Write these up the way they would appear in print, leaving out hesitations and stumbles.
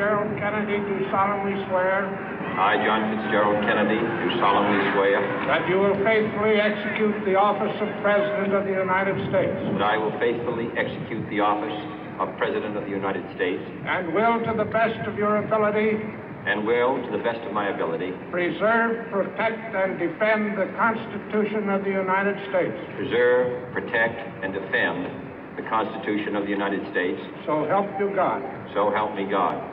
Fitzgerald Kennedy, do solemnly swear. I, John Fitzgerald Kennedy, do solemnly swear. That you will faithfully execute the office of President of the United States. That I will faithfully execute the office of President of the United States. And will, to the best of your ability. And will, to the best of my ability. Preserve, protect, and defend the Constitution of the United States. Preserve, protect, and defend the Constitution of the United States. So help you God. So help me God.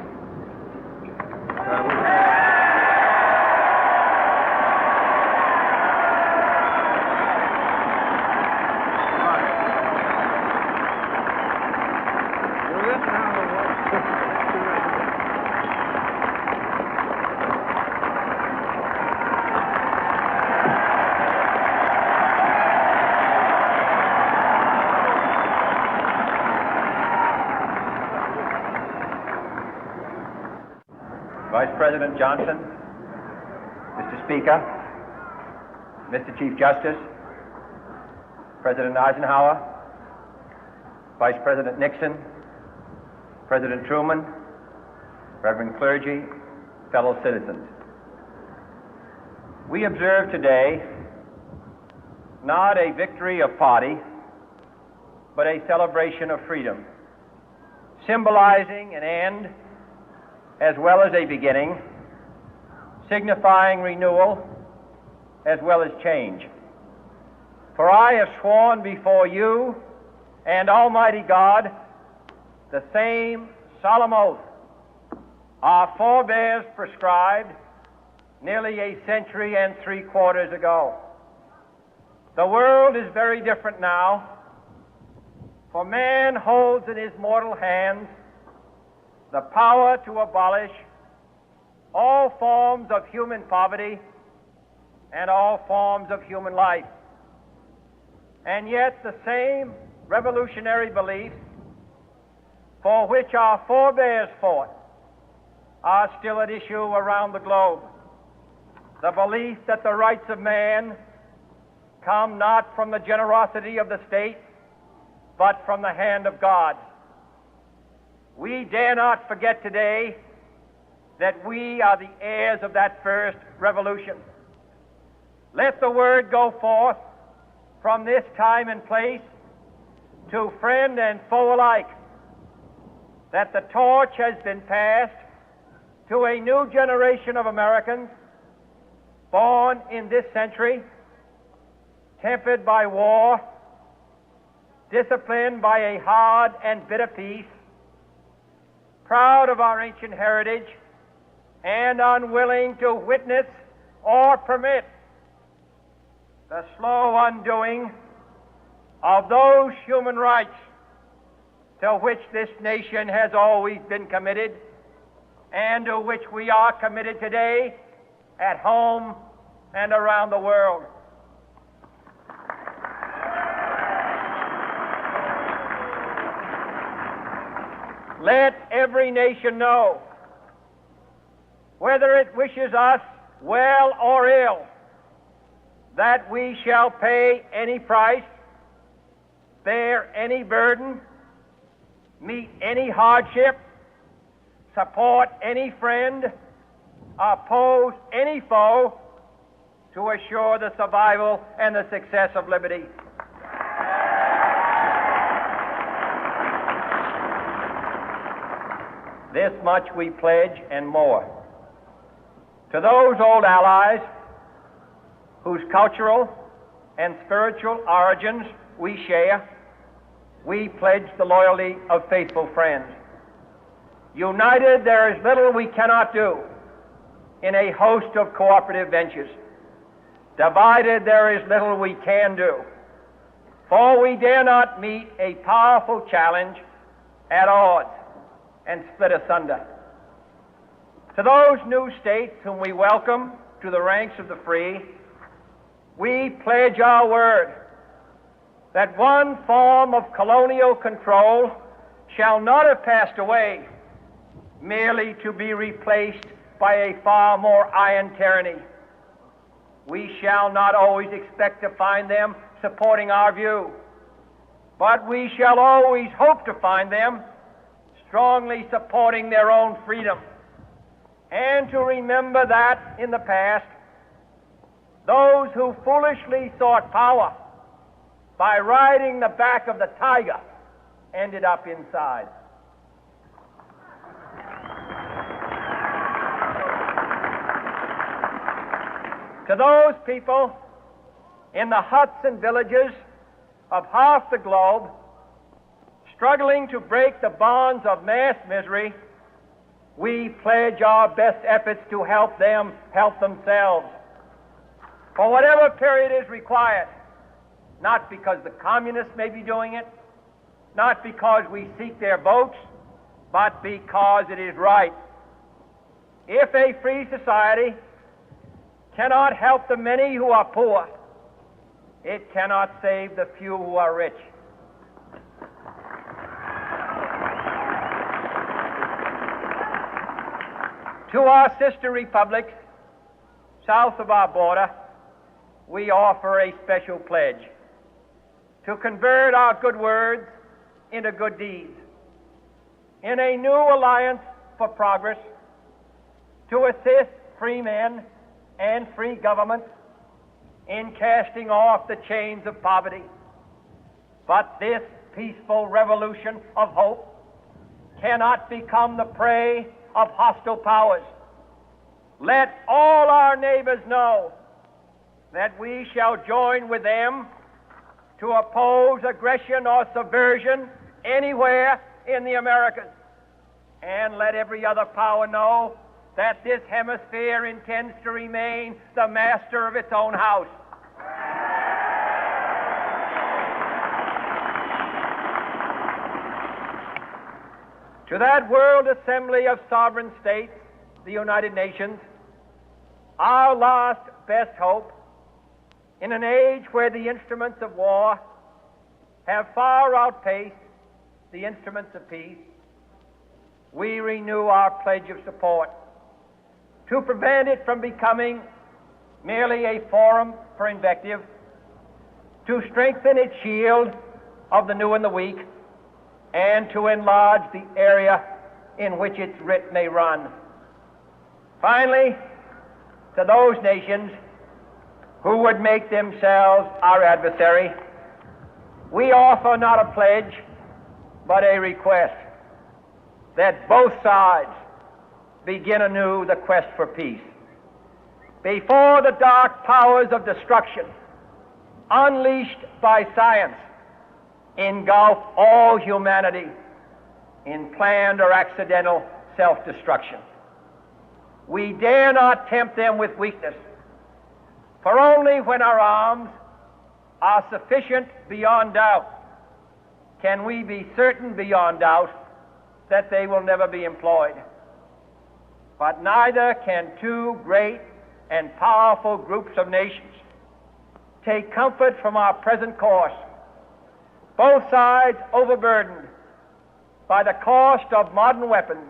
Vice President Johnson, Mr. Speaker, Mr. Chief Justice, President Eisenhower, Vice President Nixon, President Truman, Reverend clergy, fellow citizens. We observe today not a victory of party, but a celebration of freedom, symbolizing an end as well as a beginning, signifying renewal as well as change. For I have sworn before you and Almighty God the same solemn oath our forebears prescribed nearly a century and 3/4 ago. The world is very different now, for man holds in his mortal hands the power to abolish all forms of human poverty and all forms of human life. And yet the same revolutionary beliefs for which our forebears fought are still at issue around the globe. The belief that the rights of man come not from the generosity of the state, but from the hand of God. We dare not forget today that we are the heirs of that first revolution. Let the word go forth from this time and place to friend and foe alike that the torch has been passed to a new generation of Americans born in this century, tempered by war, disciplined by a hard and bitter peace, proud of our ancient heritage, and unwilling to witness or permit the slow undoing of those human rights to which this nation has always been committed and to which we are committed today at home and around the world. Let every nation know, whether it wishes us well or ill, that we shall pay any price, bear any burden, meet any hardship, support any friend, oppose any foe to assure the survival and the success of liberty. This much we pledge and more. To those old allies whose cultural and spiritual origins we share, we pledge the loyalty of faithful friends. United, there is little we cannot do in a host of cooperative ventures. Divided, there is little we can do, for we dare not meet a powerful challenge at odds and split asunder. To those new states whom we welcome to the ranks of the free, we pledge our word that one form of colonial control shall not have passed away merely to be replaced by a far more iron tyranny. We shall not always expect to find them supporting our view, but we shall always hope to find them strongly supporting their own freedom, and to remember that in the past, those who foolishly sought power by riding the back of the tiger ended up inside. To those people in the huts and villages of half the globe struggling to break the bonds of mass misery, we pledge our best efforts to help them help themselves for whatever period is required, not because the communists may be doing it, not because we seek their votes, but because it is right. If a free society cannot help the many who are poor, it cannot save the few who are rich. To our sister republics south of our border, we offer a special pledge to convert our good words into good deeds, in a new alliance for progress, to assist free men and free governments in casting off the chains of poverty. But this peaceful revolution of hope cannot become the prey of hostile powers. Let all our neighbors know that we shall join with them to oppose aggression or subversion anywhere in the Americas. And let every other power know that this hemisphere intends to remain the master of its own house. To that world assembly of sovereign states, the United Nations, our last best hope, in an age where the instruments of war have far outpaced the instruments of peace, we renew our pledge of support to prevent it from becoming merely a forum for invective, to strengthen its shield of the new and the weak, and to enlarge the area in which its writ may run. Finally, to those nations who would make themselves our adversary, we offer not a pledge, but a request that both sides begin anew the quest for peace. Before the dark powers of destruction, unleashed by science, engulf all humanity in planned or accidental self-destruction, we dare not tempt them with weakness, for only when our arms are sufficient beyond doubt can we be certain beyond doubt that they will never be employed. But neither can two great and powerful groups of nations take comfort from our present course, both sides overburdened by the cost of modern weapons,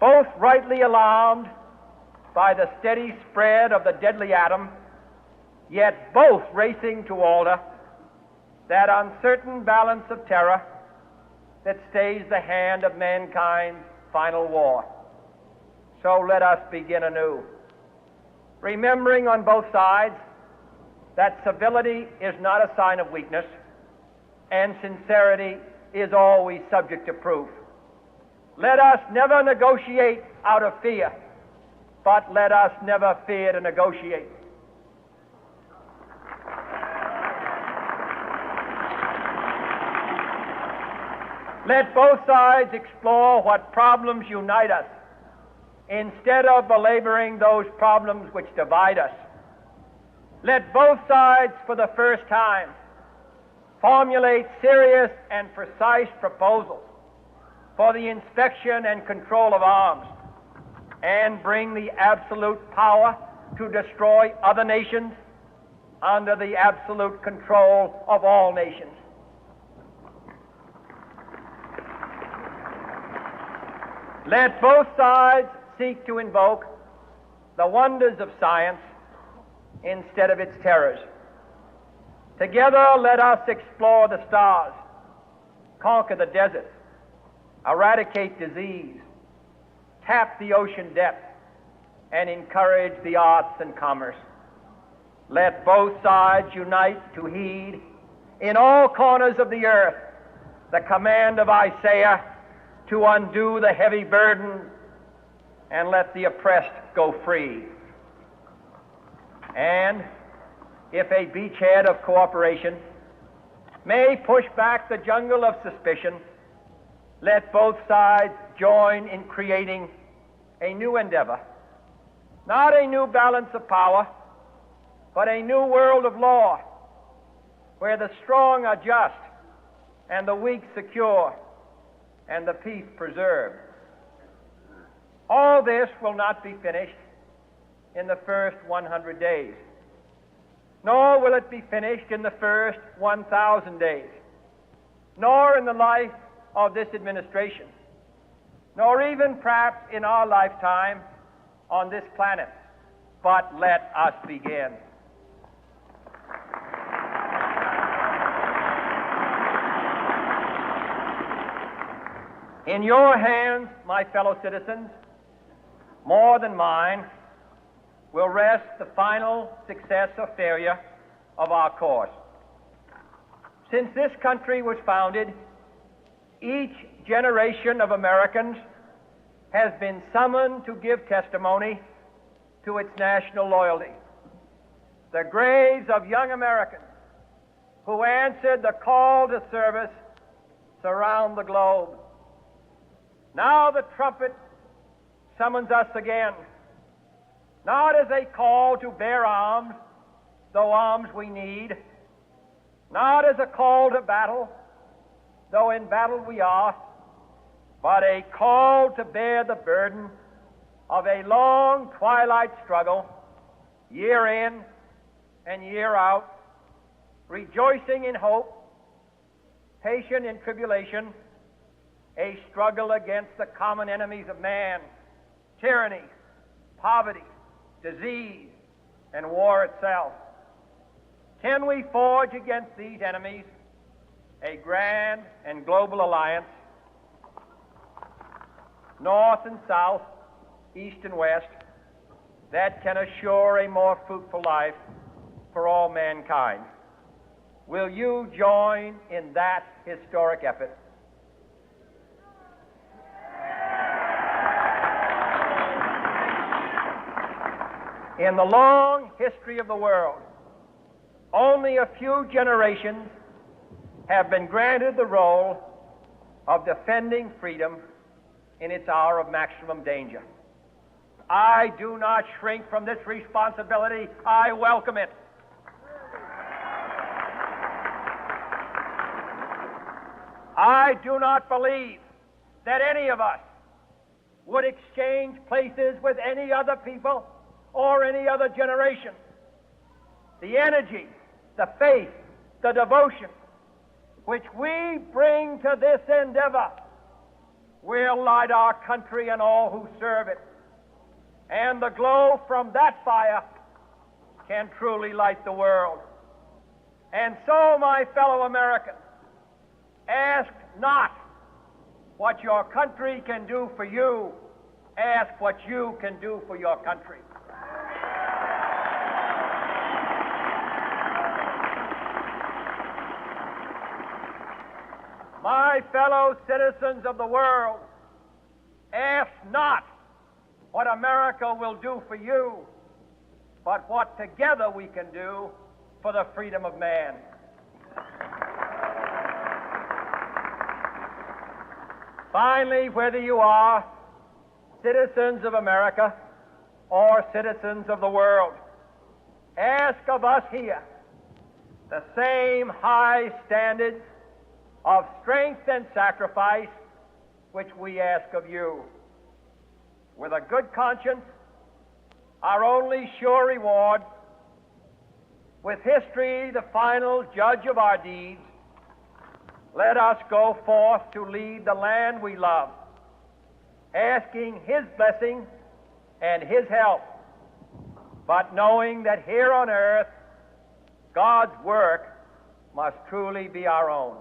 both rightly alarmed by the steady spread of the deadly atom, yet both racing to alter that uncertain balance of terror that stays the hand of mankind's final war. So let us begin anew, remembering on both sides that civility is not a sign of weakness, and sincerity is always subject to proof. Let us never negotiate out of fear, but let us never fear to negotiate. Let both sides explore what problems unite us, instead of belaboring those problems which divide us. Let both sides, for the first time, formulate serious and precise proposals for the inspection and control of arms, and bring the absolute power to destroy other nations under the absolute control of all nations. Let both sides seek to invoke the wonders of science instead of its terrors. Together let us explore the stars, conquer the deserts, eradicate disease, tap the ocean depth, and encourage the arts and commerce. Let both sides unite to heed in all corners of the earth the command of Isaiah to undo the heavy burden and let the oppressed go free. And if a beachhead of cooperation may push back the jungle of suspicion, let both sides join in creating a new endeavor, not a new balance of power, but a new world of law, where the strong are just and the weak secure and the peace preserved. All this will not be finished in the first 100 days, nor will it be finished in the first 1,000 days, nor in the life of this administration, nor even perhaps in our lifetime on this planet. But let us begin. In your hands, my fellow citizens, more than mine, will rest the final success or failure of our course. Since this country was founded, each generation of Americans has been summoned to give testimony to its national loyalty. The graves of young Americans who answered the call to service surround the globe. Now the trumpet summons us again, not as a call to bear arms, though arms we need, not as a call to battle, though in battle we are, but a call to bear the burden of a long twilight struggle, year in and year out, rejoicing in hope, patient in tribulation, a struggle against the common enemies of man, tyranny, poverty, disease, and war itself. Can we forge against these enemies a grand and global alliance, north and south, east and west, that can assure a more fruitful life for all mankind? Will you join in that historic effort? In the long history of the world, only a few generations have been granted the role of defending freedom in its hour of maximum danger. I do not shrink from this responsibility. I welcome it. I do not believe that any of us would exchange places with any other people or any other generation. The energy, the faith, the devotion which we bring to this endeavor will light our country and all who serve it. And the glow from that fire can truly light the world. And so, my fellow Americans, ask not what your country can do for you, ask what you can do for your country. My fellow citizens of the world, ask not what America will do for you, but what together we can do for the freedom of man. Finally, whether you are citizens of America or citizens of the world, ask of us here the same high standards of strength and sacrifice which we ask of you. With a good conscience, our only sure reward, with history the final judge of our deeds, let us go forth to lead the land we love, asking His blessing and His help, but knowing that here on earth God's work must truly be our own.